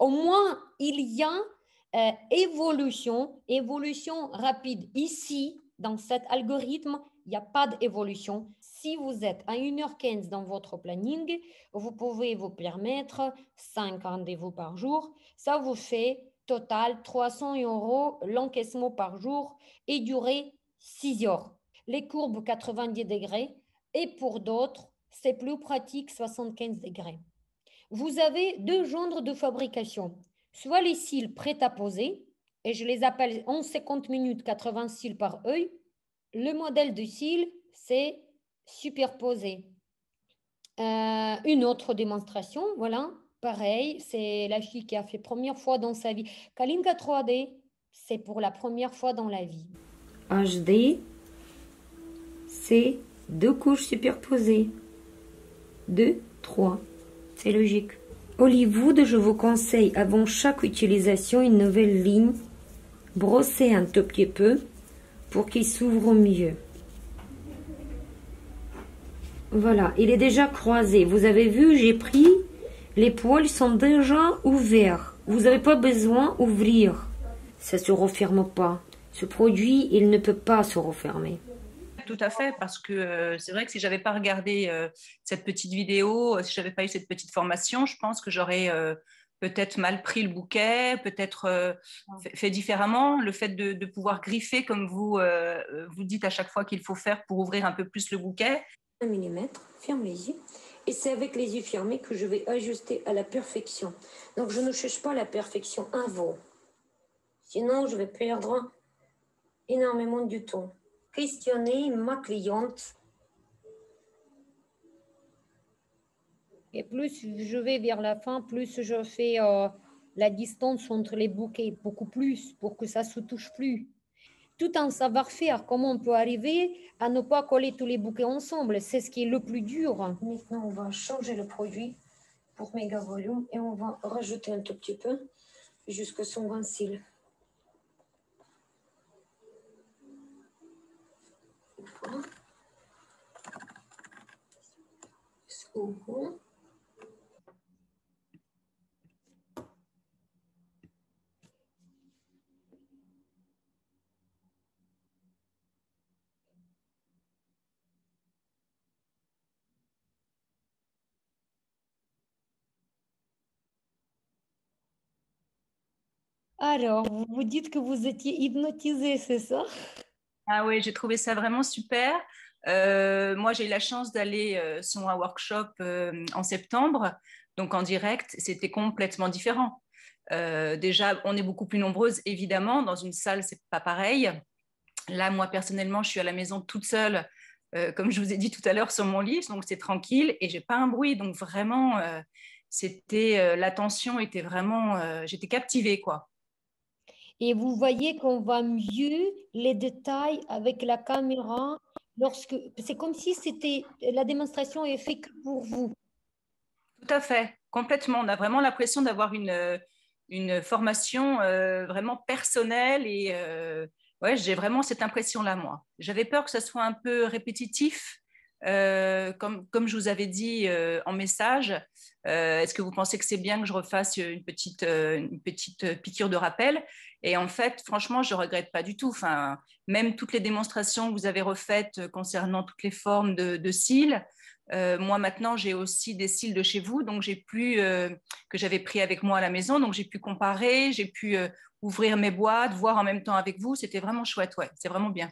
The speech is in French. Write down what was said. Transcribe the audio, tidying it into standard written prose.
Au moins, il y a évolution rapide. Ici, dans cet algorithme, il n'y a pas d'évolution. Si vous êtes à 1h15 dans votre planning, vous pouvez vous permettre 5 rendez-vous par jour. Ça vous fait total 300 € l'encaissement par jour et durée 6 heures. Les courbes 90 degrés et pour d'autres, c'est plus pratique 75 degrés. Vous avez deux genres de fabrication. Soit les cils prêts à poser, et je les appelle en 50 minutes 80 cils par œil. Le modèle de cils, c'est superposé. Une autre démonstration, voilà, pareil, c'est la fille qui a fait première fois dans sa vie. Kalinka 3D, c'est pour la première fois dans la vie. HD, c'est deux couches superposées. 2, 3. C'est logique. Hollywood, je vous conseille avant chaque utilisation une nouvelle ligne. Brossez un tout petit peu pour qu'il s'ouvre mieux. Voilà, il est déjà croisé. Vous avez vu, j'ai pris, les poils sont déjà ouverts. Vous n'avez pas besoin d'ouvrir. Ça ne se referme pas. Ce produit, il ne peut pas se refermer. Tout à fait, parce que c'est vrai que si j'avais pas regardé cette petite vidéo, si j'avais pas eu cette petite formation, je pense que j'aurais peut-être mal pris le bouquet, peut-être fait différemment. Le fait de pouvoir griffer comme vous dites à chaque fois qu'il faut faire pour ouvrir un peu plus le bouquet. 1 mm, ferme les yeux. Et c'est avec les yeux fermés que je vais ajuster à la perfection. Donc je ne cherche pas la perfection avant. Sinon, je vais perdre énormément du temps. Questionner ma cliente. Et plus je vais vers la fin, plus je fais la distance entre les bouquets, beaucoup plus, pour que ça ne se touche plus. Tout un savoir-faire, comment on peut arriver à ne pas coller tous les bouquets ensemble. C'est ce qui est le plus dur. Maintenant, on va changer le produit pour méga volume et on va rajouter un tout petit peu jusqu'à 120 cils. Voilà. Alors, vous vous dites que vous étiez hypnotisée, c'est ça? Ah oui, j'ai trouvé ça vraiment super. Moi, j'ai eu la chance d'aller sur un workshop en septembre, donc en direct, c'était complètement différent. Déjà, on est beaucoup plus nombreuses, évidemment. Dans une salle, c'est pas pareil. Là, moi, personnellement, je suis à la maison toute seule, comme je vous ai dit tout à l'heure, sur mon lit, donc c'est tranquille et j'ai pas un bruit. Donc vraiment, l'attention était vraiment, j'étais captivée, quoi. Et vous voyez qu'on voit mieux les détails avec la caméra lorsque c'est comme si c'était la démonstration est faite que pour vous. Tout à fait, complètement. On a vraiment l'impression d'avoir une formation vraiment personnelle et ouais, j'ai vraiment cette impression-là, moi. J'avais peur que ça soit un peu répétitif, comme je vous avais dit en message. Est-ce que vous pensez que c'est bien que je refasse une petite piqûre de rappel? Et en fait, franchement, je ne regrette pas du tout. Enfin, même toutes les démonstrations que vous avez refaites concernant toutes les formes de cils, moi, maintenant, j'ai aussi des cils de chez vous, donc que j'avais pris avec moi à la maison, donc j'ai pu comparer, j'ai pu ouvrir mes boîtes, voir en même temps avec vous. C'était vraiment chouette, ouais, c'est vraiment bien.